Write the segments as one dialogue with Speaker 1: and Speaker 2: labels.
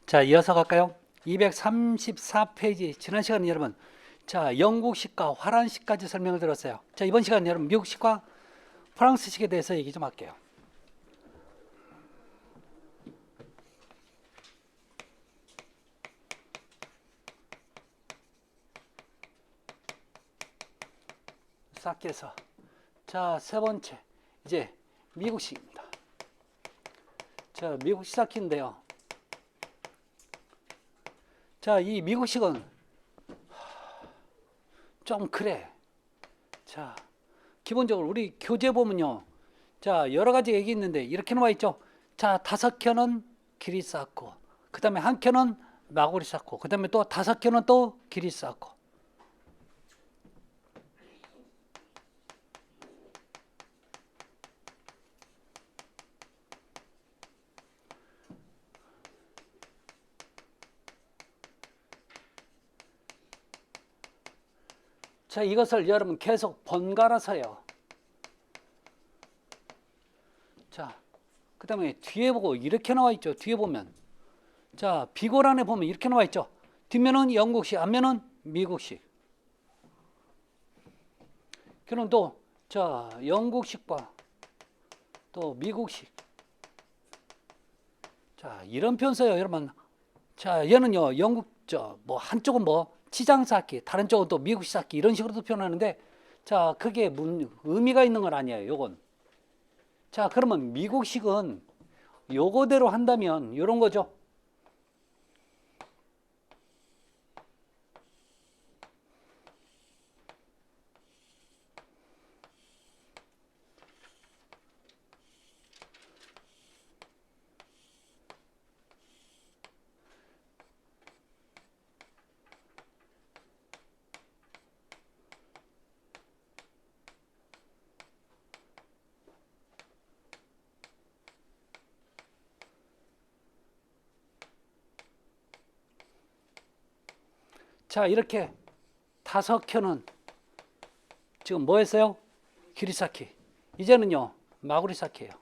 Speaker 1: 자, 이어서 갈까요? 234페이지. 지난 시간에 여러분, 자, 영국식과 화란식까지 설명을 들었어요. 자, 이번 시간에 여러분, 미국식과 프랑스식에 대해서 얘기 좀 할게요. 쌓기 해서. 자, 세 번째. 이제 미국식입니다. 자, 미국식 쌓기인데요. 자, 이 미국식은 좀 그래. 자, 기본적으로 우리 교재 보면요. 자, 여러 가지 얘기 있는데 이렇게 나와 있죠. 자, 5켠은 길이 쌓고, 그 다음에 한 켠은 마구리 쌓고, 그 다음에 또 5켠은 또 길이 쌓고. 자, 이것을 여러분 계속 번갈아서 해요. 자, 그 다음에 뒤에 보고 이렇게 나와 있죠. 뒤에 보면. 자, 비고란에 보면 이렇게 나와 있죠. 뒷면은 영국식, 앞면은 미국식. 그럼 또, 자, 영국식과 또 미국식. 자, 이런 표현 써요, 여러분. 자, 얘는요, 뭐, 한쪽은 뭐, 치장 쌓기, 다른 쪽은 또 미국식 쌓기, 이런 식으로도 표현하는데, 자, 그게 의미가 있는 건 아니에요, 요건. 자, 그러면 미국식은 요거대로 한다면, 요런 거죠. 자, 이렇게 5켠은 지금 뭐 했어요? 길이 쌓기. 이제는요, 마구리 쌓기예요.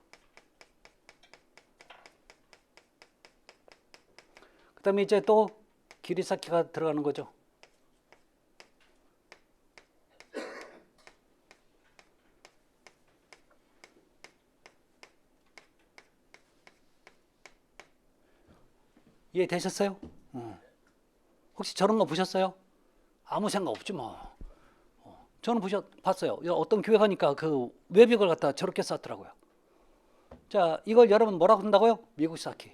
Speaker 1: 그 다음에 이제 또 길이 쌓기가 들어가는 거죠. 이해되셨어요? 혹시 저런 거 보셨어요? 아무 생각 없지 뭐. 저는 봤어요. 어떤 교회 가니까 그 외벽을 갖다 저렇게 쌓더라고요. 자, 이걸 여러분 뭐라고 한다고요? 미국 쌓기.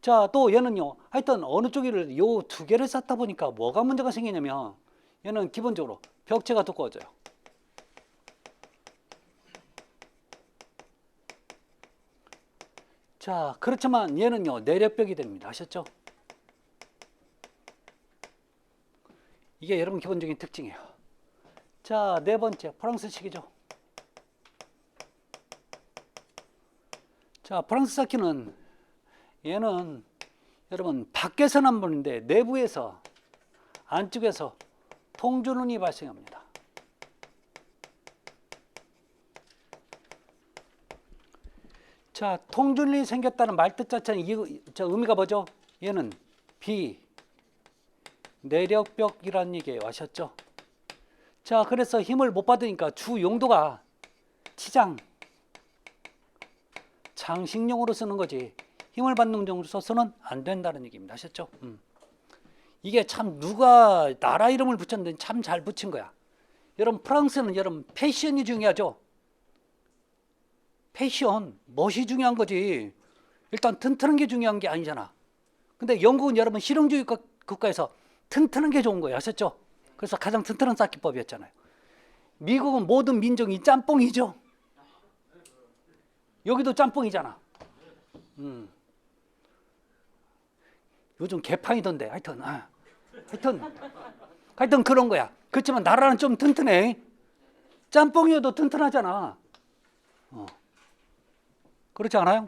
Speaker 1: 자, 또 얘는요. 하여튼 어느 쪽을 요 두 개를 쌓다 보니까 뭐가 문제가 생기냐면 얘는 기본적으로 벽체가 두꺼워져요. 자, 그렇지만 얘는요. 내력벽이 됩니다. 아셨죠? 이게 여러분 기본적인 특징이에요. 자, 네 번째 프랑스식이죠. 자, 프랑스 쌓기는 얘는 여러분 밖에서는 안 보는데 내부에서 안쪽에서 통전운이 발생합니다. 자, 통전운이 생겼다는 말뜻 자체는 의미가 뭐죠? 얘는 비내력벽이라는 얘기예요. 아셨죠? 자, 그래서 힘을 못 받으니까 주 용도가 치장, 장식용으로 쓰는 거지 힘을 받는 용으로 써서는 안 된다는 얘기입니다. 아셨죠? 이게 참 누가 나라 이름을 붙였는데 참 잘 붙인 거야. 여러분 프랑스는 여러분 패션이 중요하죠. 패션, 멋이 중요한 거지. 일단 튼튼한 게 중요한 게 아니잖아. 근데 영국은 여러분 실용주의 국가에서 튼튼한 게 좋은 거예요. 아셨죠? 그래서 가장 튼튼한 쌓기법이었잖아요. 미국은 모든 민족이 짬뽕이죠. 여기도 짬뽕이잖아. 요즘 개판이던데. 하여튼 그런 거야. 그렇지만 나라는 좀 튼튼해. 짬뽕이어도 튼튼하잖아. 그렇지 않아요?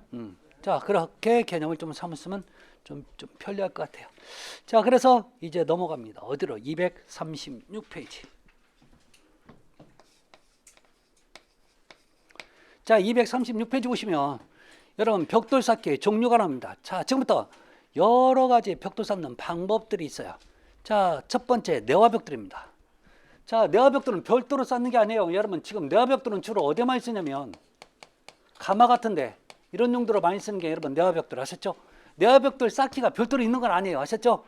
Speaker 1: 자, 그렇게 개념을 좀 삼으면 좀 편리할 것 같아요. 자, 그래서 이제 넘어갑니다. 어디로? 236페이지. 자, 236페이지 보시면 여러분 벽돌 쌓기 종류가 나옵니다. 자, 지금부터 여러 가지 벽돌 쌓는 방법들이 있어요. 자, 첫 번째 내화벽돌입니다. 자, 내화벽돌은 별도로 쌓는 게 아니에요. 여러분 지금 내화벽돌은 주로 어디에 많이 쓰냐면 가마 같은데 이런 용도로 많이 쓰는 게 여러분 내화벽돌 아셨죠? 내화벽돌 쌓기가 별도로 있는 건 아니에요. 아셨죠?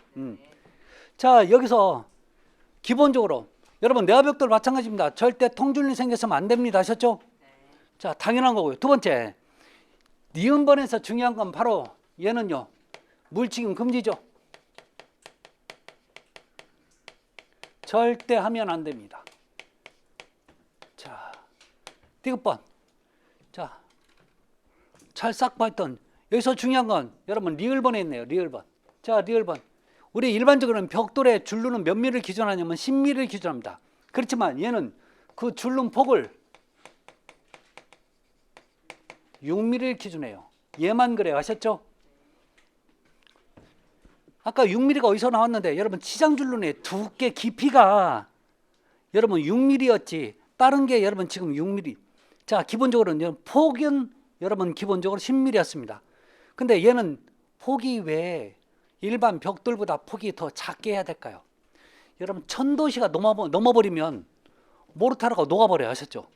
Speaker 1: 자, 여기서 기본적으로 여러분 내화벽돌 마찬가지입니다. 절대 통줄이 생겼으면 안 됩니다. 아셨죠? 자, 당연한 거고요. 두 번째, 니은번에서 중요한 건 바로 얘는요, 물치기 금지죠. 절대 하면 안 됩니다. 자, 디귿번. 자, 잘 봤던 여기서 중요한 건 여러분 리을번에 있네요. 리을번. 자, 리을번. 우리 일반적으로는 벽돌의 줄눈은 몇 미리를 기준하냐면 10미리를 기준합니다. 그렇지만 얘는 그 줄눈 폭을 6mm를 기준해요. 얘만 그래요. 아셨죠? 아까 6mm가 어디서 나왔는데 여러분 치장줄눈의 두께 깊이가 여러분 6mm였지 다른 게 여러분 지금 6mm. 자, 기본적으로는 폭은 여러분 기본적으로 10mm였습니다. 근데 얘는 폭이 왜 일반 벽돌보다 폭이 더 작게 해야 될까요? 여러분 천도시가 넘어버리면 모르타르가 녹아버려요. 아셨죠?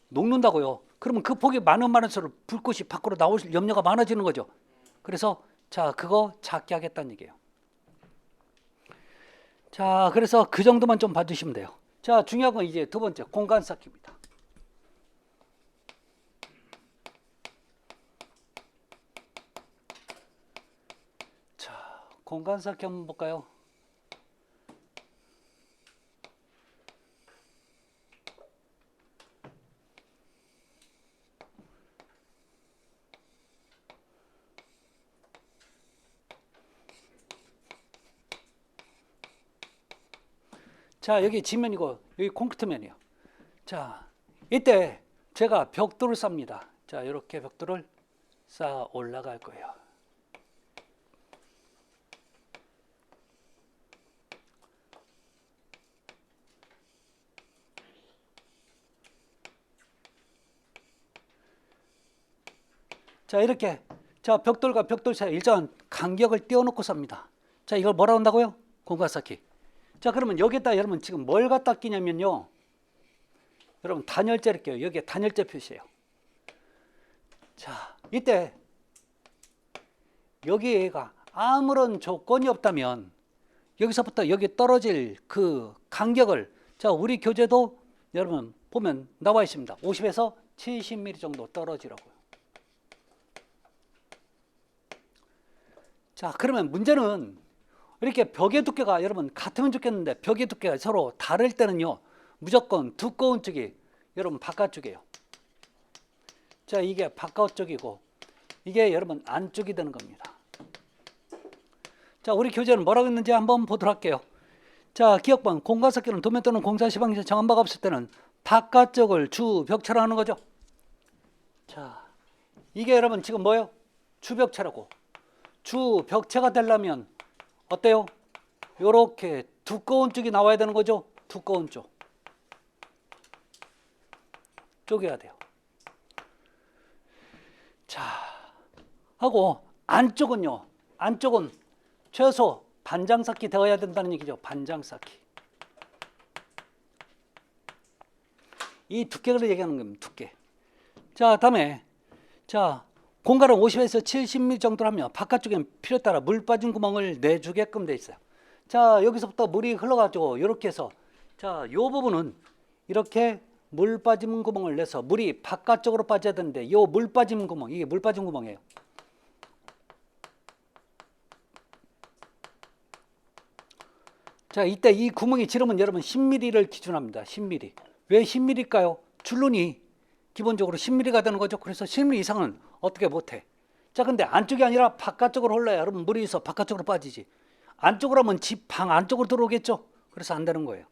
Speaker 1: 녹는다고요. 그러면 그 폭이 많을수록 불꽃이 밖으로 나올 염려가 많아지는 거죠. 그래서 자, 그거 작게 하겠다는 얘기예요. 자, 그래서 그 정도만 좀 봐주시면 돼요. 자, 중요한 건 이제 두 번째 공간 쌓기입니다. 자, 공간 쌓기 한번 볼까요? 자, 여기 지면이고 여기 콘크리트면이에요. 자, 이때 제가 벽돌을 쌉니다. 자, 이렇게 벽돌을 쌓아 올라갈 거예요. 자, 이렇게 자, 벽돌과 벽돌 사이에 일정한 간격을 띄워놓고 삽니다. 자, 이걸 뭐라고 한다고요? 공간 쌓기. 자, 그러면 여기에다 여러분 지금 뭘 갖다 끼냐면요, 여러분 단열재를 껴요. 여기에 단열재 표시예요. 자, 이때 여기가 아무런 조건이 없다면 여기서부터 여기 떨어질 그 간격을, 자, 우리 교재도 여러분 보면 나와 있습니다. 50에서 70mm 정도 떨어지라고요. 자, 그러면 문제는 이렇게 벽의 두께가 여러분 같으면 좋겠는데 벽의 두께가 서로 다를 때는요, 무조건 두꺼운 쪽이 여러분 바깥쪽이에요. 자, 이게 바깥쪽이고 이게 여러분 안쪽이 되는 겁니다. 자, 우리 교재는 뭐라고 했는지 한번 보도록 할게요. 자, 기억번 공간 쌓기는 도면 또는 공사 시방에서 정한 바가 없을 때는 바깥쪽을 주 벽체로 하는 거죠. 자, 이게 여러분 지금 뭐예요? 주벽체라고. 주벽체가 되려면 어때요? 요렇게 두꺼운 쪽이 나와야 되는 거죠. 두꺼운 쪽 쪼개야 돼요. 자, 하고 안쪽은요, 안쪽은 최소 반장 쌓기 되어야 된다는 얘기죠. 반장 쌓기. 이 두께를 얘기하는 겁니다. 두께. 자, 다음에 자, 공간은 50에서 70mm 정도로 하면 바깥쪽엔 필요에 따라 물 빠진 구멍을 내주게끔 돼 있어요. 자, 여기서부터 물이 흘러가지고 이렇게 해서 자, 요 부분은 이렇게 물 빠진 구멍을 내서 물이 바깥쪽으로 빠져야 되는데 요 물 빠진 구멍, 이게 물 빠진 구멍이에요. 자, 이때 이 구멍이 지름은 여러분 10mm를 기준합니다. 10mm. 왜 10mm일까요? 줄눈이 기본적으로 10mm가 되는 거죠. 그래서 10mm 이상은 어떻게 못해. 자, 근데 안쪽이 아니라 바깥쪽으로 흘러야 여러분 물이 있어 바깥쪽으로 빠지지. 안쪽으로 하면 집 방 안쪽으로 들어오겠죠. 그래서 안 되는 거예요.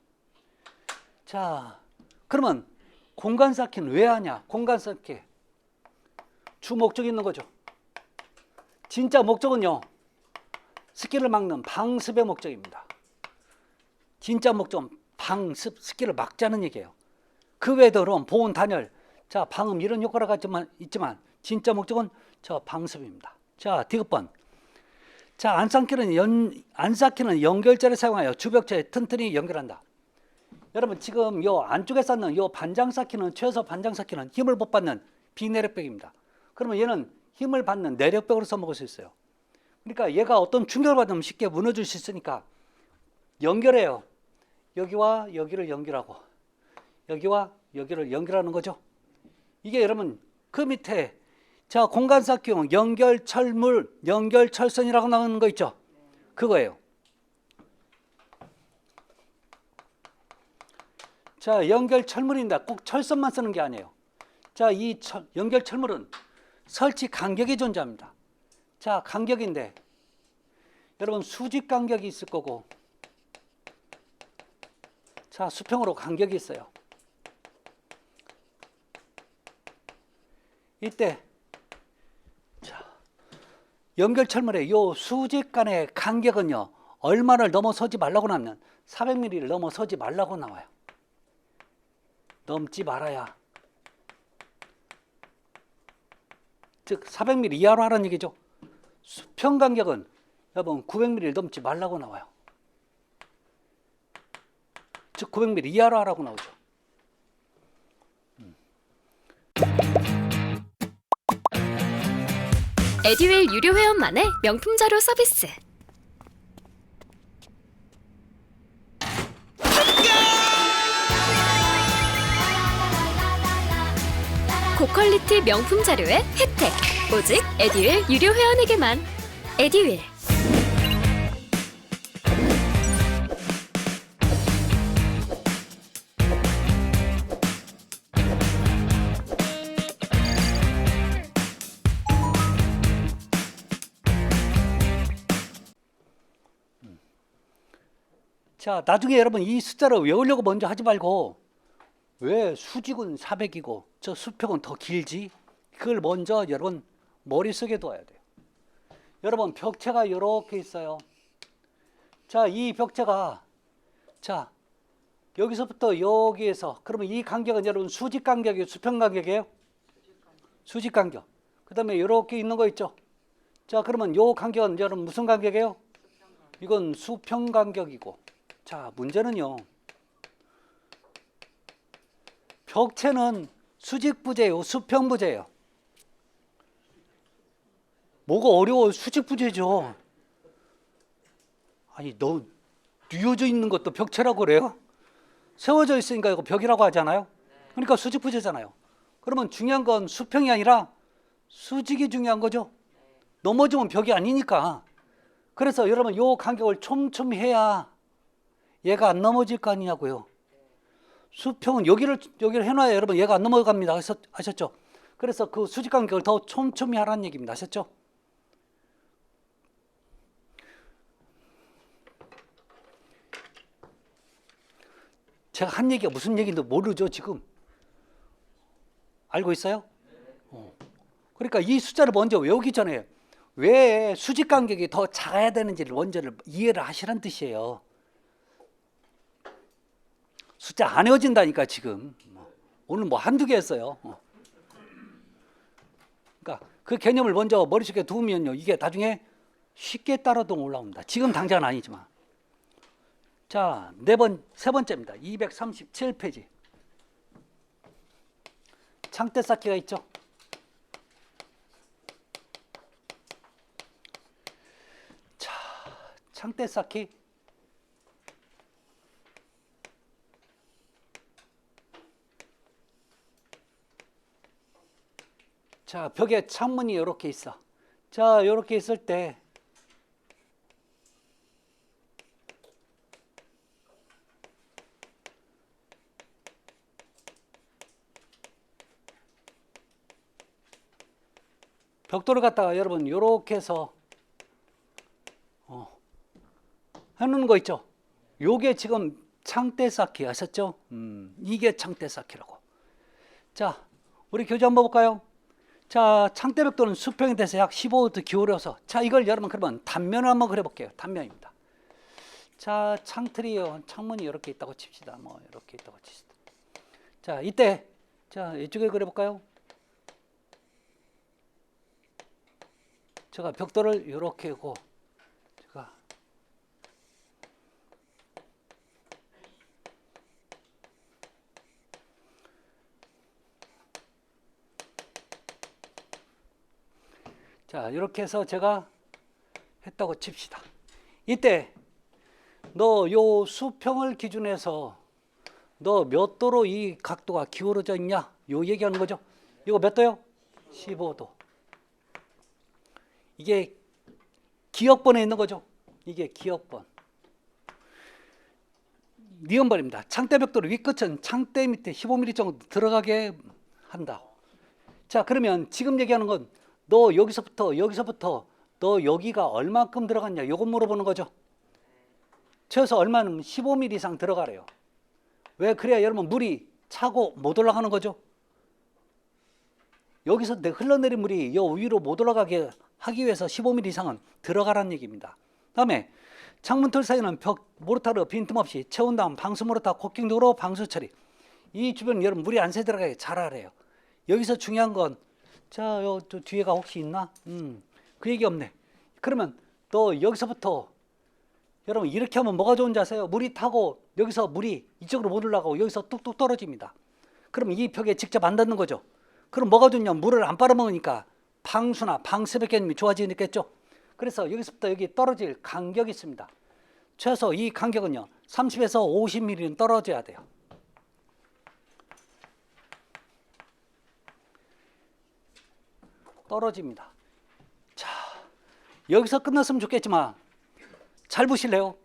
Speaker 1: 자, 그러면 공간 쌓기는 왜 하냐? 공간 쌓기 주 목적이 있는 거죠. 진짜 목적은요, 습기를 막는 방습의 목적입니다. 진짜 목적은 방습, 습기를 막자는 얘기예요. 그 외에도 그럼 보온, 단열, 자, 방음 이런 효과가 있지만 진짜 목적은 저 방습입니다. 자, 디귿번 자, 안쌓기는 연결자를 사용하여 주벽체에 튼튼히 연결한다. 여러분 지금 요 안쪽에 쌓는 요 반장 쌓기는 최소 반장 쌓기는 힘을 못 받는 비내력벽입니다. 그러면 얘는 힘을 받는 내력벽으로 써먹을 수 있어요. 그러니까 얘가 어떤 충격을 받으면 쉽게 무너질 수 있으니까 연결해요. 여기와 여기를 연결하고 여기와 여기를 연결하는 거죠. 이게 여러분 그 밑에 자 공간 쌓기용 연결철물 연결철선이라고 나오는 거 있죠. 그거예요. 자 연결철물인데 꼭 철선만 쓰는 게 아니에요. 자 이 연결철물은 설치 간격이 존재합니다. 자 간격인데 여러분 수직 간격이 있을 거고 자 수평으로 간격이 있어요. 이때 자 연결철물의 요 수직 간의 간격은요 얼마를 넘어서지 말라고 나면 400mm를 넘어서지 말라고 나와요. 넘지 말아야 즉 400mm 이하로 하라는 얘기죠. 수평 간격은 여러분 900mm를 넘지 말라고 나와요. 즉 900mm 이하로 하라고 나오죠.
Speaker 2: 에듀윌 유료 회원만의 명품 자료 서비스. 고퀄리티 명품 자료의 혜택. 오직 에듀윌 유료 회원에게만. 에듀윌.
Speaker 1: 자 나중에 여러분 이 숫자를 외우려고 먼저 하지 말고 왜 수직은 400이고 저 수평은 더 길지? 그걸 먼저 여러분 머릿속에 둬야 돼요. 여러분 벽체가 이렇게 있어요. 자 이 벽체가 자 여기서부터 여기에서 그러면 이 간격은 여러분 수직 간격이에요? 수평 간격이에요? 수직 간격. 그 다음에 이렇게 있는 거 있죠? 자 그러면 요 간격은 여러분 무슨 간격이에요? 이건 수평 간격이고 자 문제는요 벽체는 수직부재예요? 수평부재예요? 뭐가 어려워요? 수직부재죠. 아니 너 뉘어져 있는 것도 벽체라고 그래요? 세워져 있으니까 이거 벽이라고 하잖아요. 그러니까 수직부재잖아요. 그러면 중요한 건 수평이 아니라 수직이 중요한 거죠. 넘어지면 벽이 아니니까. 그래서 여러분 요 간격을 촘촘히 해야 얘가 안 넘어질 거 아니냐고요. 수평은 여기를 해놔야 여러분 얘가 안 넘어갑니다. 아셨죠? 그래서 그 수직 간격을 더 촘촘히 하라는 얘기입니다. 아셨죠? 제가 한 얘기가 무슨 얘기인지 모르죠 지금. 알고 있어요? 그러니까 이 숫자를 먼저 외우기 전에 왜 수직 간격이 더 작아야 되는지를 먼저를 이해를 하시라는 뜻이에요. 숫자 안 외워진다니까 지금. 오늘 뭐 한두 개 했어요. 그러니까 그 개념을 먼저 머릿속에 두면요 이게 나중에 쉽게 따라도 올라옵니다. 지금 당장은 아니지만. 자, 세 번째입니다. 237페이지. 창대 쌓기가 있죠. 자, 창대 쌓기. 자, 벽에 창문이 이렇게 있어. 자, 이렇게 있을 때 벽돌을 갖다가 여러분 이렇게 해서 해놓는 거 있죠. 요게 지금 창대 쌓기 아셨죠? 이게 창대 쌓기라고. 자, 우리 교재 한번 볼까요? 자, 창대 벽돌은 수평이 돼서 약 15도 기울여서 자, 이걸 여러분 그러면 단면을 한번 그려볼게요. 단면입니다. 자, 창틀이요. 창문이 이렇게 있다고 칩시다. 뭐 이렇게 있다고 칩시다. 자, 이때 자, 이쪽에 그려볼까요? 제가 벽돌을 이렇게 하고 자, 이렇게 해서 제가 했다고 칩시다. 이때 너 요 수평을 기준해서 너 몇 도로 이 각도가 기울어져 있냐? 요 얘기하는 거죠. 이거 몇 도요? 15도. 이게 기역번에 있는 거죠. 이게 기역번. 니은번입니다. 창대 벽돌의 윗끝은 창대 밑에 15mm 정도 들어가게 한다. 자, 그러면 지금 얘기하는 건 너 여기서부터 너 여기가 얼마큼 들어갔냐? 요거 물어보는 거죠. 최소 얼마는 15mm 이상 들어가래요. 왜? 그래야 여러분 물이 차고 못 올라가는 거죠. 여기서 흘러내린 물이 요 위로 못 올라가게 하기 위해서 15mm 이상은 들어가라는 얘기입니다. 다음에 창문틀 사이는 모르타르 빈틈없이 채운 다음 방수 모르타 코킹등으로 방수 처리. 이 주변 여러분 물이 안 새 들어가게 잘 알아요. 여기서 중요한 건 자, 요 뒤에가 혹시 있나? 그 얘기 없네. 그러면 또 여기서부터 여러분 이렇게 하면 뭐가 좋은지 아세요? 물이 타고 여기서 물이 이쪽으로 못 올라가고 여기서 뚝뚝 떨어집니다. 그럼 이 벽에 직접 안 닿는 거죠. 그럼 뭐가 좋냐? 물을 안 빨아먹으니까 방수나 방수벽 개념이 좋아지겠죠. 그래서 여기서부터 여기 떨어질 간격이 있습니다. 최소 이 간격은요 30에서 50mm는 떨어져야 돼요. 떨어집니다. 자, 여기서 끝났으면 좋겠지만 잘 보실래요?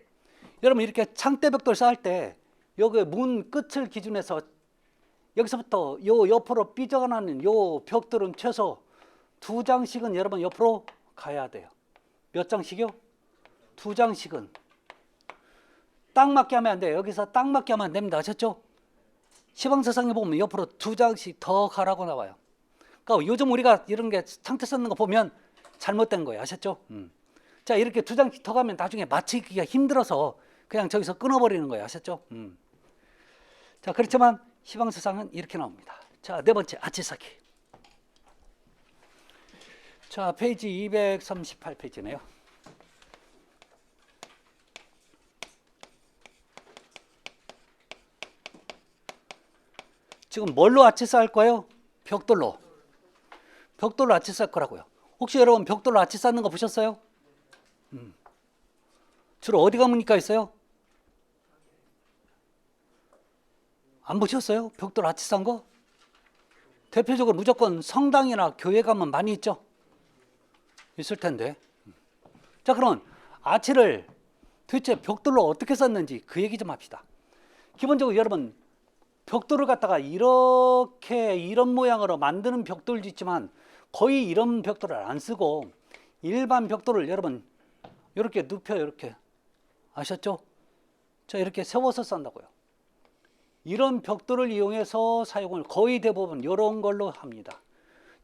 Speaker 1: 여러분 이렇게 창대 벽돌 쌓을 때 여기 문 끝을 기준해서 여기서부터 요 옆으로 삐져가 나는 요 벽돌은 최소 2장씩은 여러분 옆으로 가야 돼요. 몇 장씩이요? 2장씩은. 딱 맞게 하면 안 돼요. 여기서 딱 맞게 하면 안 됩니다. 아셨죠? 시방서상에 보면 옆으로 2장씩 더 가라고 나와요. 그러니까 요즘 우리가 이런 게 창태 쌓는 거 보면 잘못된 거예요. 아셨죠? 자, 이렇게 2장씩 더 가면 나중에 맞추기가 힘들어서 그냥 저기서 끊어버리는 거예요. 아셨죠? 자, 그렇지만 시방서상은 이렇게 나옵니다. 자, 네 번째 아치 쌓기. 자, 페이지 238페이지네요. 지금 뭘로 아치 쌓을 거예요? 벽돌로. 벽돌로 아치 쌓을 거라고요. 혹시 여러분 벽돌로 아치 쌓는 거 보셨어요? 주로 어디 가보니까 있어요? 안 보셨어요? 벽돌 아치 쌓은 거? 대표적으로 무조건 성당이나 교회 가면 많이 있죠? 있을 텐데. 자, 그럼 아치를 도대체 벽돌로 어떻게 쌓는지 그 얘기 좀 합시다. 기본적으로 여러분 벽돌을 갖다가 이렇게 이런 모양으로 만드는 벽돌도 있지만 거의 이런 벽돌을 안 쓰고 일반 벽돌을 여러분 이렇게 눕혀 이렇게 아셨죠? 자, 이렇게 세워서 쌓는다고요. 이런 벽돌을 이용해서 사용을 거의 대부분 이런 걸로 합니다.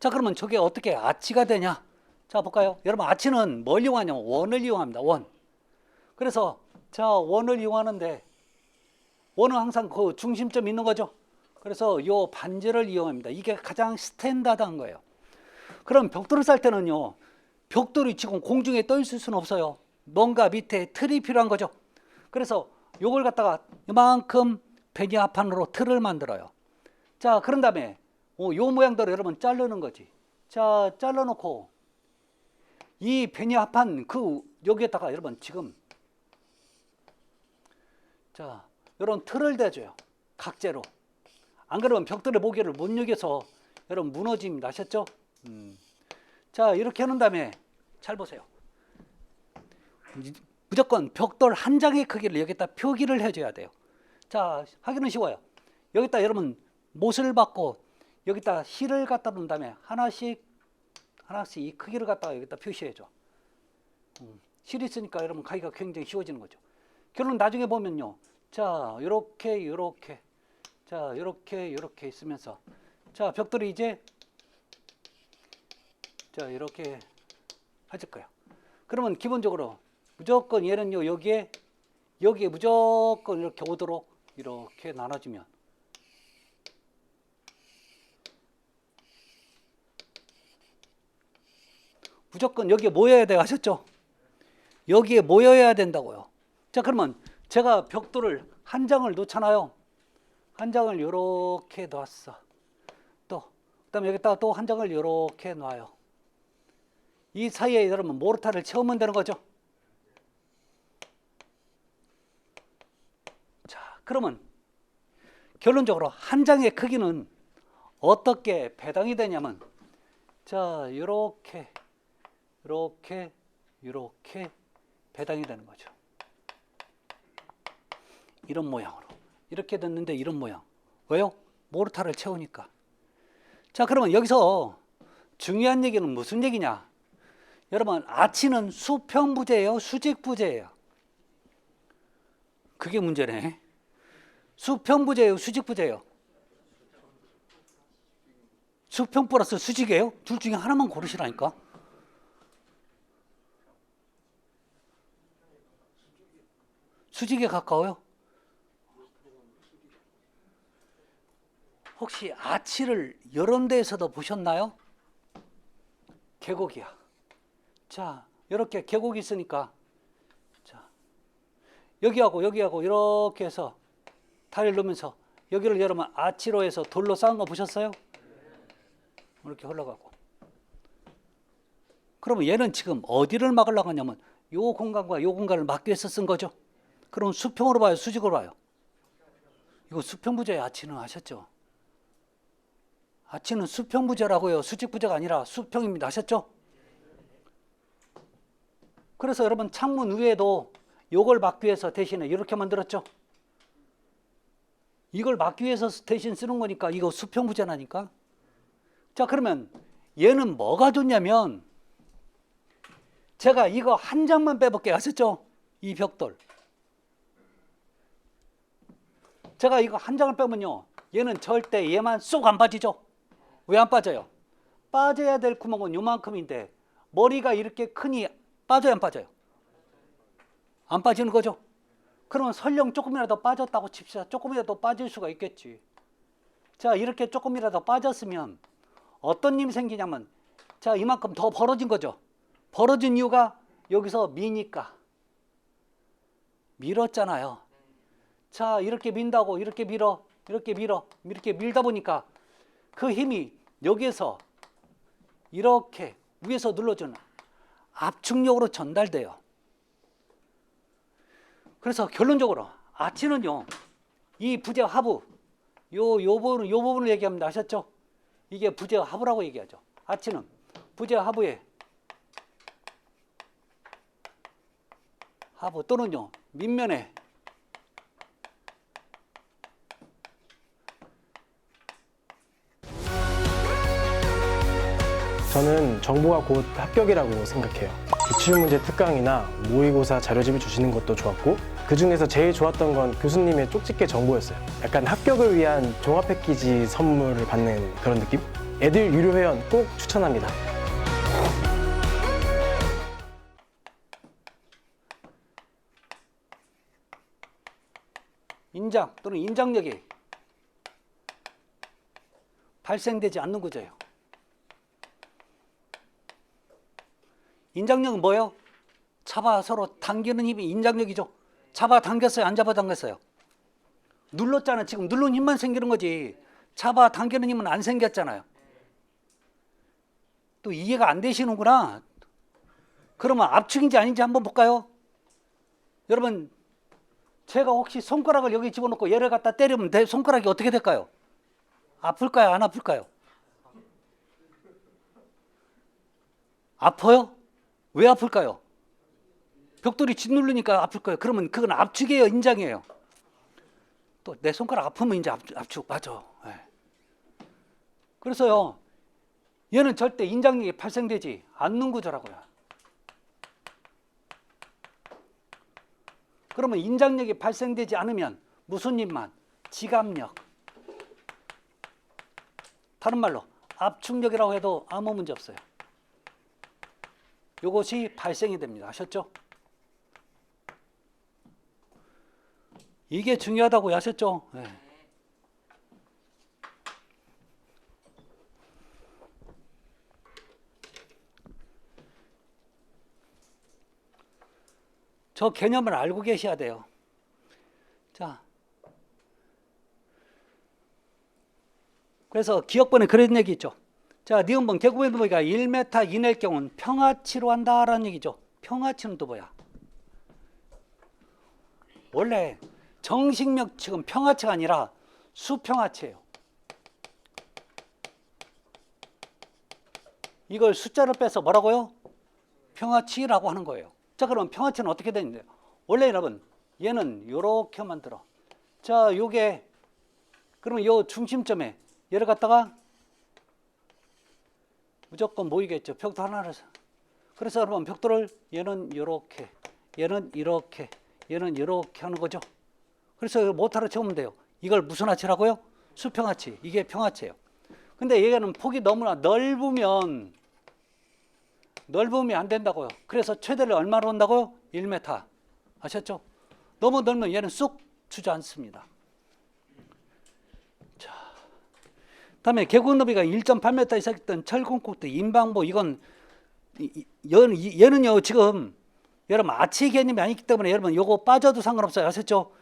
Speaker 1: 자, 그러면 저게 어떻게 아치가 되냐? 자, 볼까요? 여러분 아치는 뭘 이용하냐면 원을 이용합니다. 원. 그래서 자, 원을 이용하는데 원은 항상 그 중심점 있는 거죠. 그래서 요 반지를 이용합니다. 이게 가장 스탠다드한 거예요. 그럼 벽돌을 쌓을 때는요, 벽돌이 지금 공중에 떠 있을 수는 없어요. 뭔가 밑에 틀이 필요한 거죠. 그래서 요걸 갖다가 이만큼 베니아판으로 틀을 만들어요. 자, 그런 다음에 요 모양대로 여러분 자르는 거지. 자, 잘라놓고 이 베니아판 여기에다가 여러분 지금 자, 이런 틀을 대줘요. 각재로. 안 그러면 벽돌의 모기를 못 이겨서 여러분 무너집니다. 아셨죠? 자, 이렇게 해놓은 다음에 잘 보세요. 무조건 벽돌 한 장의 크기를 여기다 표기를 해줘야 돼요. 자, 하기는 쉬워요. 여기다 여러분 못을 받고 여기다 실을 갖다 놓은 다음에 하나씩 이 크기를 갖다가 여기다 표시해줘. 실이 있으니까 여러분 가기가 굉장히 쉬워지는 거죠. 결론 나중에 보면요. 자, 요렇게 자, 요렇게 있으면서 자, 벽돌이 이제 자, 이렇게 해줄 거예요. 그러면 기본적으로 무조건 얘는요, 여기에 무조건 이렇게 오도록 이렇게 나눠주면 무조건 여기에 모여야 돼요. 아셨죠? 여기에 모여야 된다고요. 자, 그러면 제가 벽돌을 한 장을 놓잖아요. 한 장을 이렇게 놨어. 또 그다음에 여기다가 또 한 장을 이렇게 놔요. 이 사이에 여러분 모르타를 채우면 되는 거죠. 자, 그러면 결론적으로 한 장의 크기는 어떻게 배당이 되냐면, 자, 이렇게 배당이 되는 거죠. 이런 모양으로 이렇게 됐는데 이런 모양. 왜요? 모르타를 채우니까. 자, 그러면 여기서 중요한 얘기는 무슨 얘기냐? 여러분, 아치는 수평부재예요, 수직부재예요? 그게 문제네. 수평부재예요, 수직부재예요? 수평 플러스 수직이에요? 둘 중에 하나만 고르시라니까. 수직에 가까워요? 혹시 아치를 이런 데에서도 보셨나요? 계곡이야. 자, 이렇게 계곡이 있으니까, 자, 여기하고 이렇게 해서 다리를 놓으면서 여기를 여러분 아치로 해서 돌로 쌓은 거 보셨어요? 이렇게 흘러가고. 그러면 얘는 지금 어디를 막으려고 하냐면 요 공간과 요 공간을 막기 위해서 쓴 거죠. 그럼 수평으로 봐요, 수직으로 봐요? 이거 수평부재의 아치는 아셨죠? 아치는 수평부재라고요. 수직부재가 아니라 수평입니다. 아셨죠? 그래서 여러분 창문 위에도 요걸 막기 위해서 대신에 이렇게 만들었죠. 이걸 막기 위해서 대신 쓰는 거니까 이거 수평부재라니까. 자, 그러면 얘는 뭐가 좋냐면, 제가 이거 한 장만 빼볼게요. 아셨죠? 이 벽돌. 제가 이거 한 장을 빼면요, 얘는 절대 얘만 쏙 안 빠지죠? 왜 안 빠져요? 빠져야 될 구멍은 요만큼인데 머리가 이렇게 크니 빠져요, 안 빠져요? 안 빠지는 거죠? 그러면 설령 조금이라도 빠졌다고 칩시다. 조금이라도 빠질 수가 있겠지. 자, 이렇게 조금이라도 빠졌으면 어떤 일이 생기냐면, 자, 이만큼 더 벌어진 거죠. 벌어진 이유가 여기서 미니까. 밀었잖아요. 자, 이렇게 민다고 이렇게 밀어, 이렇게 밀다 보니까 그 힘이 여기에서 이렇게 위에서 눌러주는 압축력으로 전달돼요. 그래서 결론적으로 아치는요, 이 부재 하부, 요 부분을 얘기합니다. 아셨죠? 이게 부재 하부라고 얘기하죠. 아치는 부재 하부에 하부 또는요 밑면에
Speaker 3: 저는 정보가 곧 합격이라고 생각해요. 기출문제 특강이나 모의고사 자료집을 주시는 것도 좋았고, 그 중에서 제일 좋았던 건 교수님의 쪽집게 정보였어요. 약간 합격을 위한 종합 패키지 선물을 받는 그런 느낌? 애들 유료 회원 꼭 추천합니다.
Speaker 1: 인장 또는 인장력이 발생되지 않는 구조예요. 인장력은 뭐예요? 잡아 서로 당기는 힘이 인장력이죠. 잡아 당겼어요, 안 잡아 당겼어요? 눌렀잖아. 지금 누른 힘만 생기는 거지. 잡아 당기는 힘은 안 생겼잖아요. 또 이해가 안 되시는구나. 그러면 압축인지 아닌지 한번 볼까요? 여러분, 제가 혹시 손가락을 여기 집어넣고 얘를 갖다 때리면 내 손가락이 어떻게 될까요? 아플까요, 안 아플까요? 아파요? 왜 아플까요? 벽돌이 짓누르니까 아플 거예요. 그러면 그건 압축이에요, 인장이에요? 또 내 손가락 아프면 이제 압축 맞아. 네. 그래서요, 얘는 절대 인장력이 발생되지 않는 구조라고요. 그러면 인장력이 발생되지 않으면 무슨 힘만? 지압력. 다른 말로 압축력이라고 해도 아무 문제 없어요. 이것이 발생이 됩니다. 아셨죠? 이게 중요하다고 아셨죠? 네. 저 개념을 알고 계셔야 돼요. 자, 그래서 기억본에 그런 얘기 있죠. 자, 니은번 계곡의 너비가 1m 이내일 경우는 평하치로 한다라는 얘기죠. 평하치는 또 뭐야? 원래 정식력 측은 평하치가 아니라 수평하치예요. 이걸 숫자를 빼서 뭐라고요? 평하치라고 하는 거예요. 자, 그럼 평하치는 어떻게 되는데요? 원래 여러분 얘는 이렇게 만들어. 자, 요게 그러면 요 중심점에 얘를 갖다가 무조건 모이겠죠. 벽돌 하나를. 그래서 여러분 벽돌을 얘는 이렇게, 얘는 이렇게, 얘는 이렇게 하는 거죠. 그래서 모타로 채우면 돼요. 이걸 무슨 하치라고요? 수평하치. 이게 평하치예요. 근데 얘는 폭이 너무나 넓으면 안 된다고요. 그래서 최대를 얼마로 한다고요? 1m. 아셨죠? 너무 넓으면 얘는 쑥 주저앉습니다. 자, 다음에 계곡 너비가 1.8m 이상이던 철공국도 인방보 이건 얘는요 지금 여러분 아치 개념이 아니기 때문에 여러분 요거 빠져도 상관없어요. 아셨죠?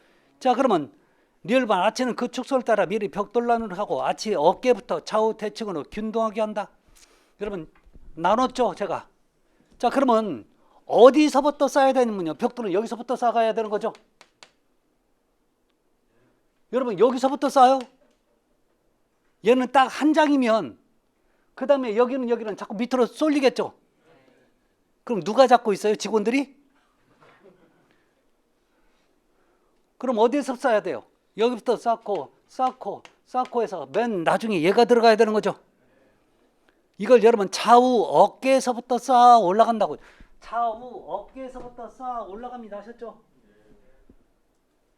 Speaker 1: 자, 그러면 리얼반 아치는 그 축소를 따라 미리 벽돌란을 하고 아치 어깨부터 좌우 대칭으로 균등하게 한다. 여러분 나눴죠 제가. 자, 그러면 어디서부터 쌓아야 되냐면요 벽돌은 여기서부터 쌓아야 되는 거죠. 여러분 여기서부터 쌓아요. 얘는 딱 한 장이면 그 다음에 여기는 자꾸 밑으로 쏠리겠죠. 그럼 누가 잡고 있어요? 직원들이? 그럼 어디에서 쌓아야 돼요? 여기부터 쌓고 해서 맨 나중에 얘가 들어가야 되는 거죠. 이걸 여러분 좌우 어깨에서부터 쌓아 올라간다고. 좌우 어깨에서부터 쌓아 올라갑니다. 아셨죠?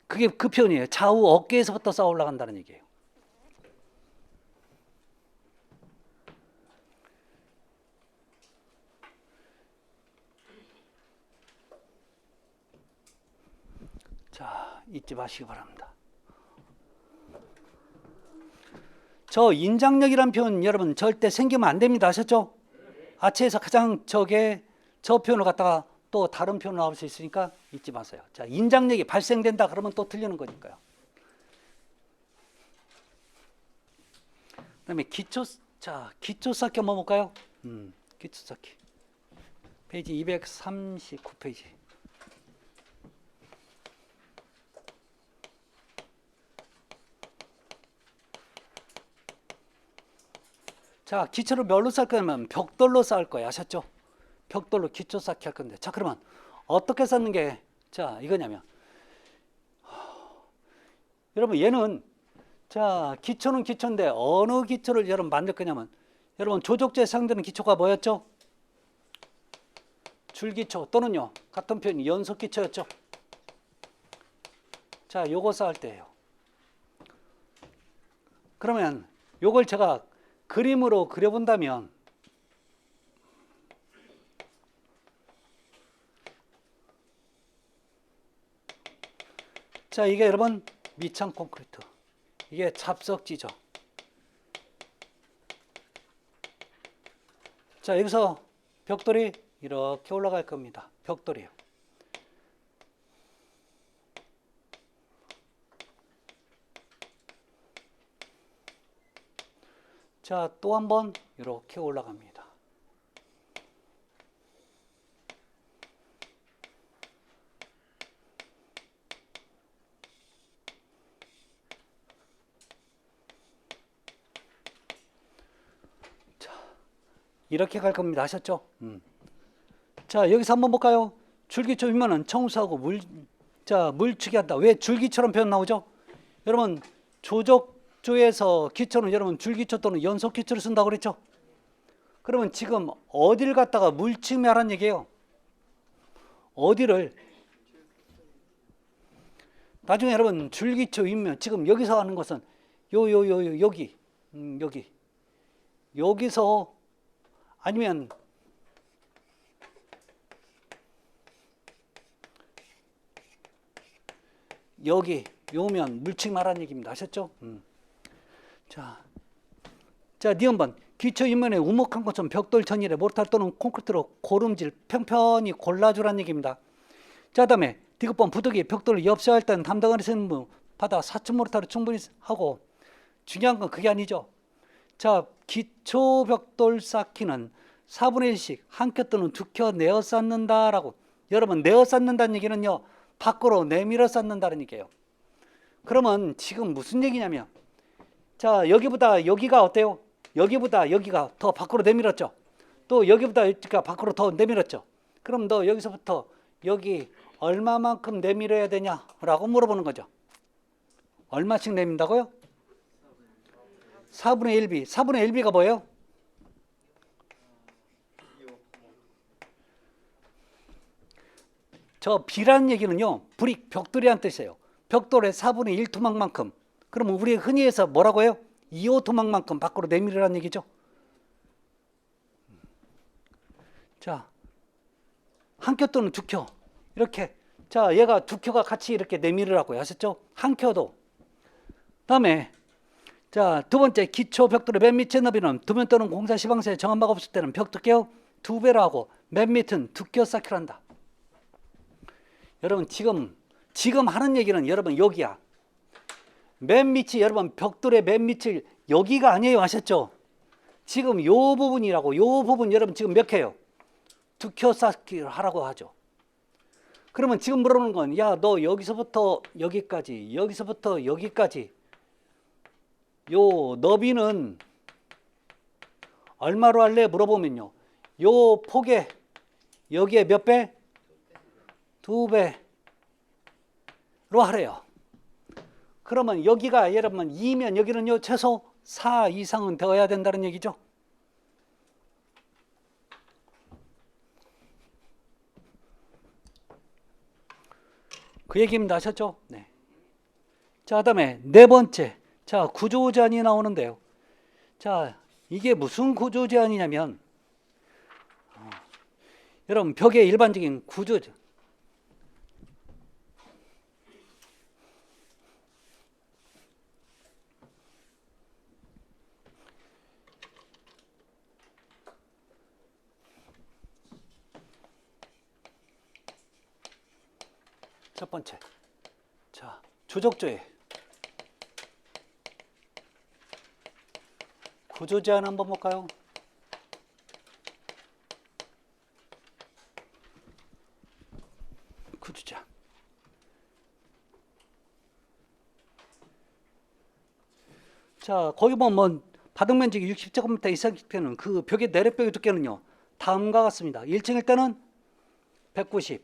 Speaker 1: 그게 그 표현이에요. 좌우 어깨에서부터 쌓아 올라간다는 얘기예요. 자, 잊지 마시기 바랍니다. 저 인장력이란 표현 여러분 절대 생기면 안 됩니다. 아셨죠? 아치에서 가장 저 표현을 갖다가 또 다른 표현으로 나올 수 있으니까 잊지 마세요. 자, 인장력이 발생된다 그러면 또 틀리는 거니까요. 그다음에 기초 쌓기 한번 볼까요? 기초 쌓기. 페이지 239페이지. 자, 기초를 뭘로 쌓을 거냐면 벽돌로 쌓을 거예요. 아셨죠? 벽돌로 기초 쌓기 할 건데. 자, 그러면 어떻게 쌓는 게 이거냐면 여러분 얘는 기초는 기초인데 어느 기초를 여러분 만들 거냐면 여러분 조족제에 사용되는 기초가 뭐였죠? 줄기초 또는요 같은 표현이 연속기초였죠. 자, 요거 쌓을 때예요. 그러면 요걸 제가 그림으로 그려본다면 자, 이게 여러분 밑창 콘크리트, 이게 잡석지죠. 자, 여기서 벽돌이 이렇게 올라갈 겁니다. 벽돌이에요. 자, 또 한 번 이렇게 올라갑니다. 자, 이렇게 갈 겁니다. 아셨죠? 자, 여기서 한번 볼까요? 줄기초이면은 청소하고 물치기 한다. 왜 줄기처럼 표현 나오죠? 여러분 조족조에서 기초는 여러분 줄기초 또는 연속기초를 쓴다고 그랬죠? 그러면 지금 어디를 갖다가 물침하라는 얘기예요? 어디를? 나중에 여러분 줄기초이면 지금 여기서 하는 것은 여기서 아니면 요면 물침하라는 얘기입니다. 아셨죠? 자, 니은번 기초 인면에 우목한 것처럼 벽돌 전일에 모르타르 또는 콘크리트로 고름질 평평히 골라주라는 얘기입니다. 자, 다음에 디귿번 부득이 벽돌을 엽서할 때는 담당을 해서 받아 사춘 모르타르 충분히 하고 중요한 건 그게 아니죠. 자, 기초벽돌 쌓기는 4분의 1씩 한 켜 또는 두 켜 내어 쌓는다라고. 여러분, 내어 쌓는다는 얘기는요, 밖으로 내밀어 쌓는다는 얘기예요. 그러면 지금 무슨 얘기냐면, 자, 여기보다 여기가 어때요? 여기보다 여기가 더 밖으로 내밀었죠. 또 여기보다 여기가 밖으로 더 내밀었죠. 그럼 너 여기서부터 여기 얼마만큼 내밀어야 되냐라고 물어보는 거죠. 얼마씩 내민다고요? 4분의 1b. 4분의 1b가 뭐예요? 저 b라는 얘기는요, 브릭, 벽돌이란 뜻이에요. 벽돌의 4분의 1 토막만큼. 그러면 우리 흔히 해서 뭐라고 해요? 2호 토막만큼 밖으로 내밀으라는 얘기죠. 자, 한 켜 또는 두 켜. 이렇게. 자, 얘가 두 켜가 같이 이렇게 내밀으라고 하셨죠? 한 켜도. 다음에, 자, 두 번째, 기초 벽돌의 맨 밑의 너비는 두면 또는 공사 시방서에 정한 바가 없을 때는 벽 두께요 2배로 하고 맨 밑은 두 켜 쌓기로 한다. 여러분, 지금 하는 얘기는 여러분 여기야. 맨 밑이 여러분 벽돌의 맨 밑을 여기가 아니에요. 아셨죠? 지금 요 부분이라고. 요 부분 여러분 지금 몇 켜요? 두 켜 쌓기를 하라고 하죠. 그러면 지금 물어보는 건, 야, 너 여기서부터 여기까지, 여기서부터 여기까지 요 너비는 얼마로 할래? 물어보면요, 요 폭에 여기에 몇 배? 2배로 하래요. 그러면 여기가 여러분 2면 여기는요 최소 4 이상은 되어야 된다는 얘기죠. 그 얘기입니다. 아셨죠? 네. 자, 그다음에 네 번째. 자, 구조 제한이 나오는데요. 자, 이게 무슨 구조 제한이냐면, 여러분 벽의 일반적인 구조. 첫 번째, 자, 조적조의 구조 제한 한번 볼까요? 구조 제한. 자, 거기 보면 바닥 면적이 60제곱미터 이상일 때는 그 벽의 내력벽의 두께는요 다음과 같습니다. 1층일 때는 190,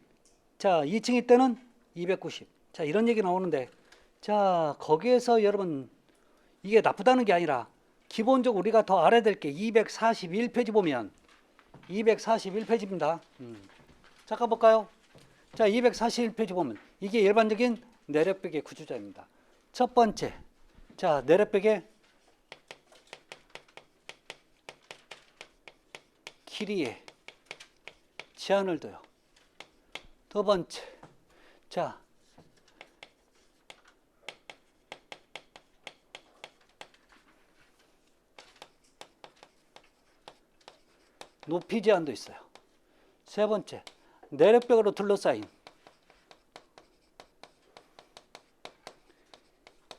Speaker 1: 자, 2층일 때는 290. 자, 이런 얘기 나오는데, 자, 거기에서 여러분 이게 나쁘다는 게 아니라 기본적으로 우리가 더 알아야 될 게 241페이지 보면 241페이지입니다. 잠깐 볼까요? 자, 241페이지 보면 이게 일반적인 내력벽의 구조자입니다. 첫 번째, 자, 내력벽의 길이에 제한을 둬요. 두 번째, 자, 높이 제한도 있어요. 세 번째, 내력벽으로 둘러싸인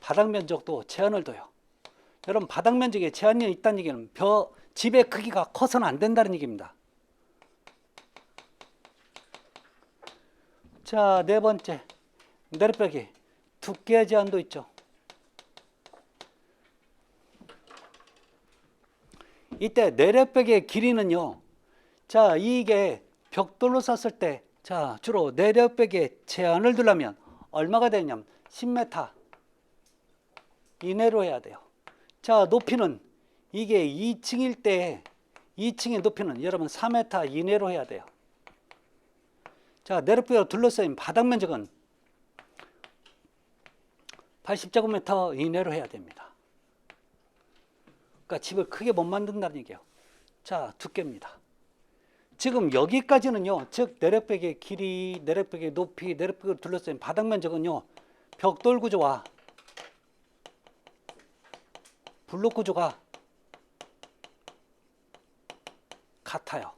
Speaker 1: 바닥 면적도 제한을 둬요. 여러분, 바닥 면적에 제한이 있다는 얘기는 집의 크기가 커서는 안 된다는 얘기입니다. 자, 네 번째, 내력벽에 두께 제한도 있죠. 이때 내력벽의 길이는요, 자, 이게 벽돌로 쌌을 때, 자, 주로 내력벽에 제한을 두려면 얼마가 되냐면 10m 이내로 해야 돼요. 자, 높이는 이게 2층일 때 2층의 높이는 여러분 4m 이내로 해야 돼요. 자, 내력벽으로 둘러싸인 바닥 면적은 80제곱미터 이내로 해야 됩니다. 그러니까 집을 크게 못 만든다는 얘기예요. 자, 두께입니다. 지금 여기까지는요, 즉 내력벽의 길이, 내력벽의 높이, 내력벽을 둘러싸인 바닥 면적은요, 벽돌 구조와 블록 구조가 같아요.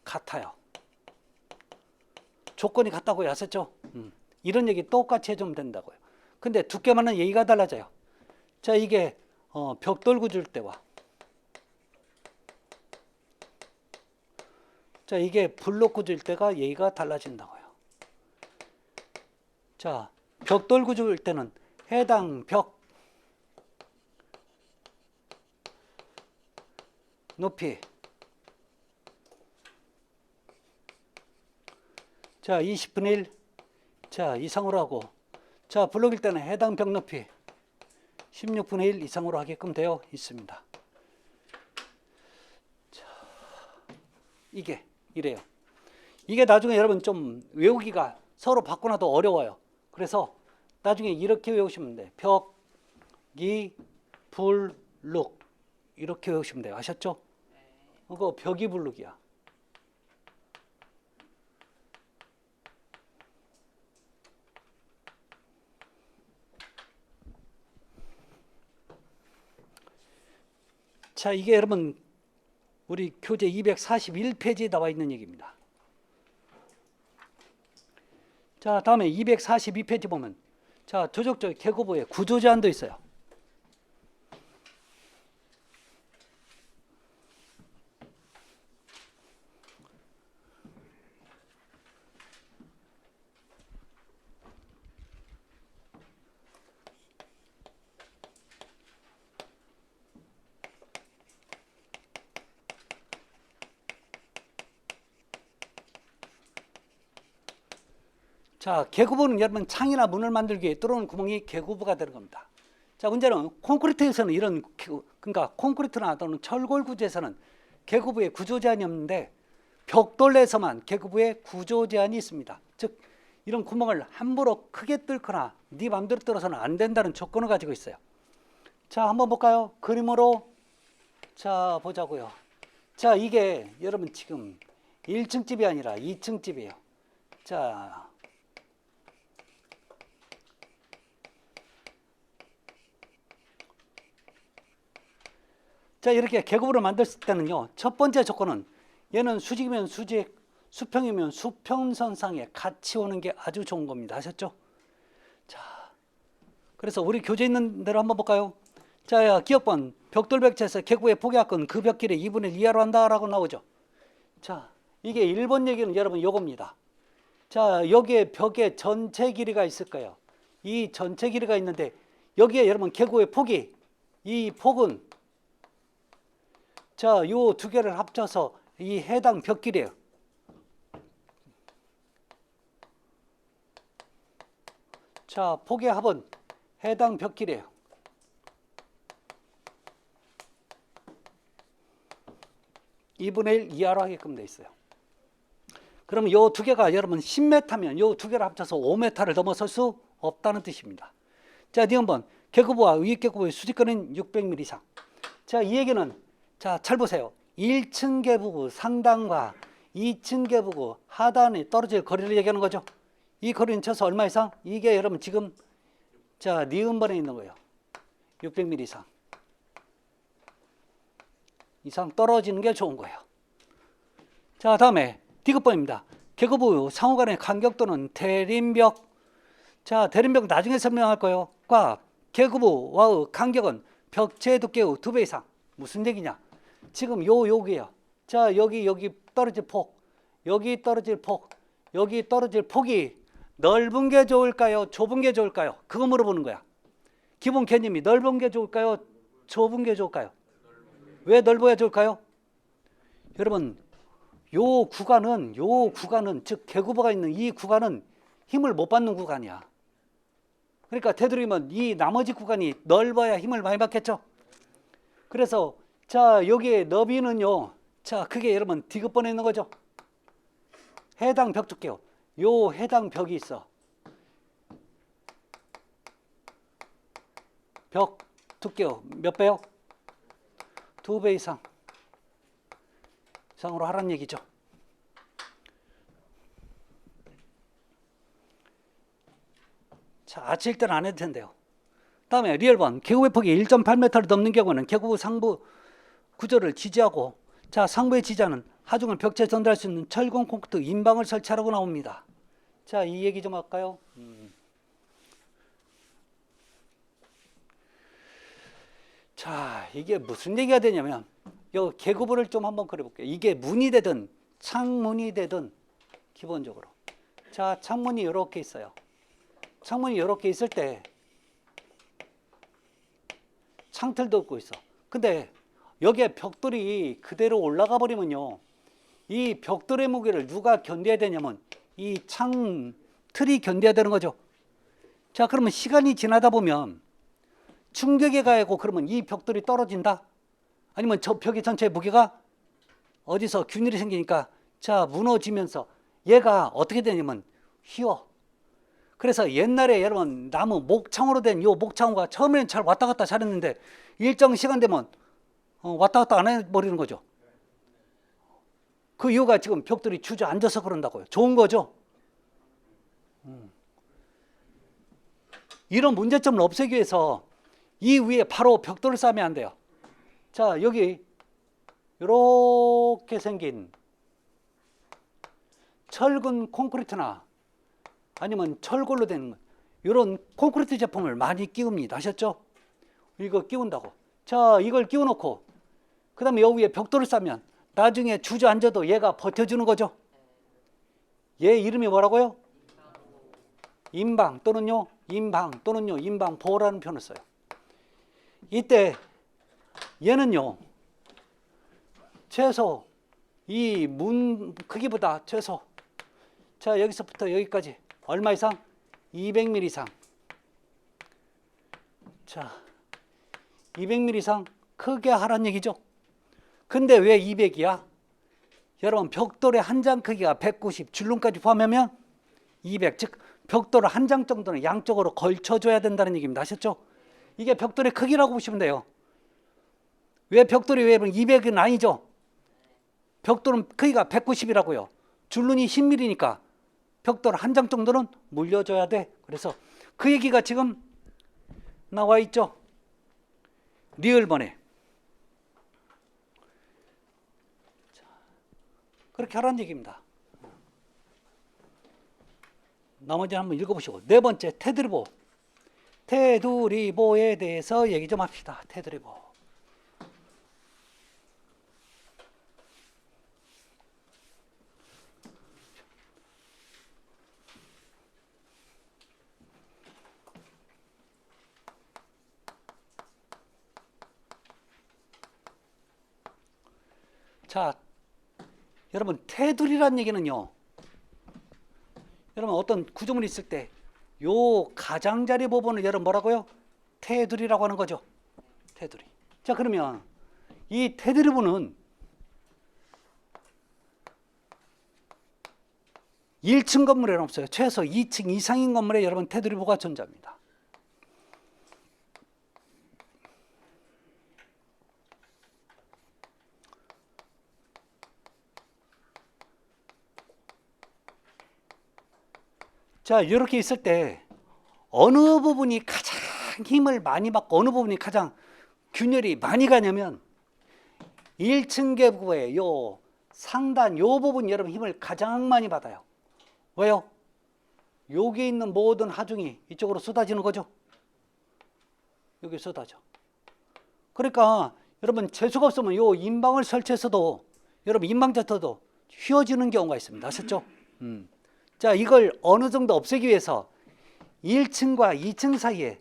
Speaker 1: 같아요. 조건이 같다고요. 아셨죠? 이런 얘기 똑같이 해주면 된다고요. 근데 두께만은 얘기가 달라져요. 자, 이게 벽돌 구조일 때와 자, 이게 블록 구조일 때가 얘기가 달라진다고요. 자, 벽돌 구조일 때는 해당 벽 높이 자 20분의 1 자 이상으로 하고 자 블록일 때는 해당 벽 높이 16분의 1 이상으로 하게끔 되어 있습니다. 자, 이게 이래요. 이게 나중에 여러분 좀 외우기가 서로 바꾸나도 어려워요. 그래서 나중에 이렇게 외우시면 돼요. 벽이 블록 이렇게 외우시면 돼요. 아셨죠? 그거 벽이 블록이야. 자, 이게 여러분 우리 교재 241페이지에 나와 있는 얘기입니다. 자, 다음에 242페이지 보면 자, 조적적 계고부의 구조 제한도 있어요. 자, 계구부는 여러분 창이나 문을 만들기 위해 뚫어놓은 구멍이 계구부가 되는 겁니다. 자, 문제는 콘크리트에서는 이런 그러니까 콘크리트나 또는 철골 구조에서는 계구부의 구조 제한이 없는데 벽돌에서만 계구부의 구조 제한이 있습니다. 즉 이런 구멍을 함부로 크게 뚫거나 네 맘대로 뚫어서는 안 된다는 조건을 가지고 있어요. 자, 한번 볼까요? 그림으로 자 보자고요. 자, 이게 여러분 지금 1층 집이 아니라 2층 집이에요. 자, 자, 이렇게 계급으로 만들었을 때는요, 첫 번째 조건은 얘는 수직이면 수직, 수평이면 수평선상에 같이 오는 게 아주 좋은 겁니다. 아셨죠? 자, 그래서 우리 교재 있는 대로 한번 볼까요? 자, 기억번 벽돌벽체에서 계급의 포개합건 그 벽길의 2분의 1 이하로 한다라고 나오죠. 자, 이게 1번 얘기는 여러분 요겁니다. 자, 여기에 벽의 전체 길이가 있을 거예요. 이 전체 길이가 있는데 여기에 여러분 계급의 폭이 이 폭은 자, 요 두 개를 합쳐서 이 해당 벽길이에요. 자, 폭의 합은 해당 벽길이에요. (2분의 1) 이하로 하게끔 돼 있어요. 그럼 요 두 개가 여러분 10m면 요 두 개를 합쳐서 5m를 넘어설 수 없다는 뜻입니다. 자, 니은번 계급부와 위계급부의 수직거리는 600mm 이상. 자, 이 얘기는 자, 잘 보세요. 1층 계부구 상단과 2층 계부구 하단이 떨어질 거리를 얘기하는 거죠. 이 거리는 쳐서 얼마 이상? 이게 여러분 지금 자, 니은번에 있는 거예요. 600mm 이상 떨어지는 게 좋은 거예요. 자, 다음에 디귿번입니다. 계급부 상호간의 간격 또는 대림벽. 자, 대림벽 나중에 설명할 거예요. 과 계급부와의 간격은 벽체 두께의 2배 이상. 무슨 얘기냐? 지금 여기에요. 자, 여기 떨어질 폭, 여기 떨어질 폭, 여기 떨어질 폭이 넓은 게 좋을까요? 좁은 게 좋을까요? 그거 물어보는 거야. 기본 개념이 넓은 게 좋을까요? 좁은 게 좋을까요? 왜 넓어야 좋을까요? 여러분, 요 구간은 즉 계급부가 있는 이 구간은 힘을 못 받는 구간이야. 그러니까 되도록이면 이 나머지 구간이 넓어야 힘을 많이 받겠죠. 그래서 자, 여기에 너비는요, 자, 그게 여러분 디귿번에 있는 거죠. 해당 벽 두께요. 요 해당 벽이 있어. 벽 두께요. 몇 배요? 2배 이상으로 하라는 얘기죠. 자, 아칠 때는 안 해도 된대요. 다음에 리얼번 계급의 폭이 1.8m를 넘는 경우는 계급부 상부 구조를 지지하고 자, 상부의 지지하는 하중을 벽체에 전달할 수 있는 철근 콘크리트 인방을 설치하라고 나옵니다. 자, 이 얘기 좀 할까요? 자, 이게 무슨 얘기가 되냐면 요 계급을 좀 한번 그려볼게요. 이게 문이 되든 창문이 되든 기본적으로. 자, 창문이 이렇게 있어요. 창문이 이렇게 있을 때 창틀도 없고 있어. 근데 여기에 벽돌이 그대로 올라가 버리면요, 이 벽돌의 무게를 누가 견뎌야 되냐면 이 창틀이 견뎌야 되는 거죠. 자, 그러면 시간이 지나다 보면 충격에 가하고 그러면 이 벽돌이 떨어진다? 아니면 저 벽의 전체의 무게가 어디서 균일이 생기니까 자, 무너지면서 얘가 어떻게 되냐면 휘어. 그래서 옛날에 여러분 나무 목창으로 된 요 목창호가 처음에는 잘 왔다 갔다 잘했는데 일정 시간 되면 왔다 갔다 안 해버리는 거죠. 그 이유가 지금 벽돌이 주저앉아서 그런다고요. 좋은 거죠. 이런 문제점을 없애기 위해서 이 위에 바로 벽돌을 쌓으면 안 돼요. 자, 여기 이렇게 생긴 철근 콘크리트나 아니면 철골로 된 이런 콘크리트 제품을 많이 끼웁니다. 아셨죠? 이거 끼운다고. 자, 이걸 끼워놓고 그 다음에 여기 위에 벽돌을 쌓으면 나중에 주저앉아도 얘가 버텨주는 거죠. 얘 이름이 뭐라고요? 인방 또는요 인방보라는 표현을 써요. 이때 얘는요 최소 이 문 크기보다 최소, 자, 여기서부터 여기까지 얼마 이상? 200mm 이상. 자, 200mm 이상 크게 하란 얘기죠. 근데 왜 200이야? 여러분 벽돌의 한 장 크기가 190, 줄눈까지 포함하면 200, 즉 벽돌을 한 장 정도는 양쪽으로 걸쳐줘야 된다는 얘기입니다. 아셨죠? 이게 벽돌의 크기라고 보시면 돼요. 왜 벽돌이 왜 200은 아니죠? 벽돌은 크기가 190이라고요. 줄눈이 10mm니까 벽돌 한 장 정도는 물려줘야 돼. 그래서 그 얘기가 지금 나와 있죠. 리을번에. 그렇게 하라는 얘기입니다. 나머지는 한번 읽어보시고. 네 번째, 테두리보. 테두리보에 대해서 얘기 좀 합시다. 테두리보. 자, 여러분 테두리란 얘기는요, 여러분 어떤 구조물이 있을 때 요 가장자리 부분을 여러분 뭐라고요? 테두리라고 하는 거죠. 테두리. 자, 그러면 이 테두리부는 1층 건물에는 없어요. 최소 2층 이상인 건물에 여러분 테두리부가 존재합니다. 자, 이렇게 있을 때 어느 부분이 가장 힘을 많이 받고 어느 부분이 가장 균열이 많이 가냐면 1층 계부의 요 상단 요 부분 여러분 힘을 가장 많이 받아요. 왜요? 여기 있는 모든 하중이 이쪽으로 쏟아지는 거죠. 여기 쏟아져. 그러니까 여러분 재수가 없으면 요 인방을 설치해서도 여러분 인방 자체도 휘어지는 경우가 있습니다. 아셨죠? 자, 이걸 어느 정도 없애기 위해서 1층과 2층 사이에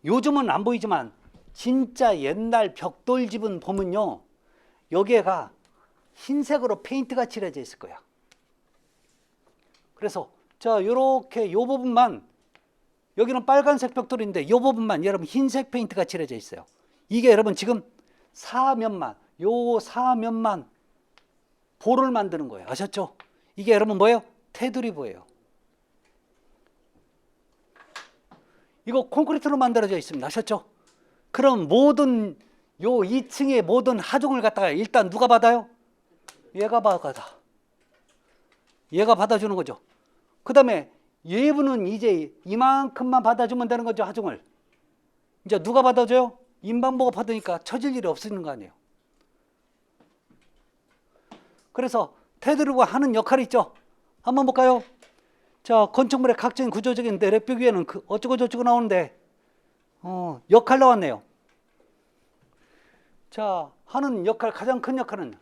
Speaker 1: 요즘은 안 보이지만 진짜 옛날 벽돌집은 보면요, 여기가 흰색으로 페인트가 칠해져 있을 거야. 그래서 자, 요렇게 요 부분만, 여기는 빨간색 벽돌인데 요 부분만 여러분 흰색 페인트가 칠해져 있어요. 이게 여러분 지금 요 사면만 볼을 만드는 거예요. 아셨죠? 이게 여러분 뭐예요? 테두리보예요. 이거 콘크리트로 만들어져 있습니다. 아셨죠? 그럼 모든 요 2층의 모든 하중을 갖다가 일단 누가 받아요? 얘가 받아. 얘가 받아주는 거죠. 그 다음에 얘부는 이제 이만큼만 받아주면 되는 거죠. 하중을. 이제 누가 받아줘요? 인방보가 받으니까 처질 일이 없어지는 거 아니에요. 그래서 테두리부가 하는 역할이 있죠. 한번 볼까요? 자, 건축물의 각진 구조적인 내력벽 위에는 그 어쩌고 저쩌고 나오는데 역할 나왔네요. 자, 하는 역할, 가장 큰 역할은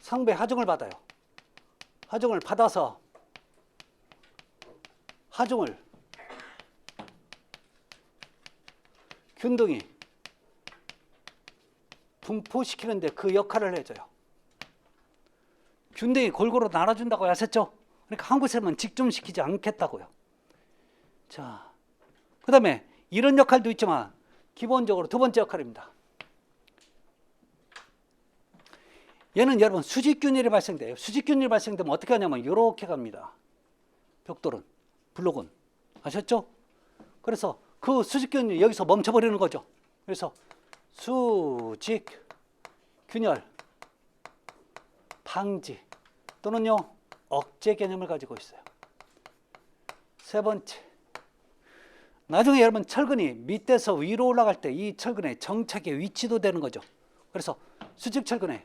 Speaker 1: 상배 하중을 받아요. 하중을 받아서 하중을 균등히 분포시키는데 그 역할을 해줘요. 균등히 골고루 나눠준다고 하셨죠? 그러니까 한 곳에만 집중시키지 않겠다고요. 자, 그 다음에 이런 역할도 있지만 기본적으로 두 번째 역할입니다. 얘는 여러분 수직균일이 발생돼요. 수직균일이 발생되면 어떻게 하냐면 이렇게 갑니다. 벽돌은, 블록은. 아셨죠? 그래서 그 수직균일 여기서 멈춰버리는 거죠. 그래서 수직균열 방지 또는요 억제 개념을 가지고 있어요. 세 번째, 나중에 여러분 철근이 밑에서 위로 올라갈 때 이 철근의 정착의 위치도 되는 거죠. 그래서 수직 철근의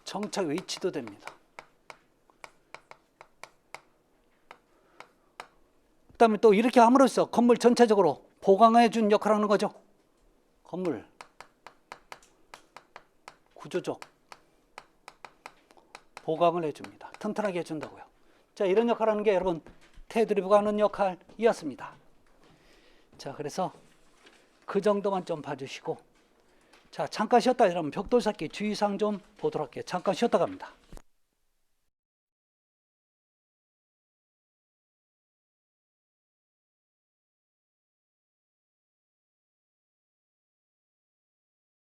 Speaker 1: 정착 위치도 됩니다. 그 다음에 또 이렇게 함으로써 건물 전체적으로 보강해 준 역할을 하는 거죠. 건물 구조적 보강을 해줍니다. 튼튼하게 해준다고요. 자, 이런 역할을 하는 게 여러분 테두리부가 하는 역할이었습니다. 자, 그래서 그 정도만 좀 봐주시고, 자, 잠깐 쉬었다 이러면 벽돌 쌓기 주의사항 좀 보도록 할게요. 잠깐 쉬었다 갑니다.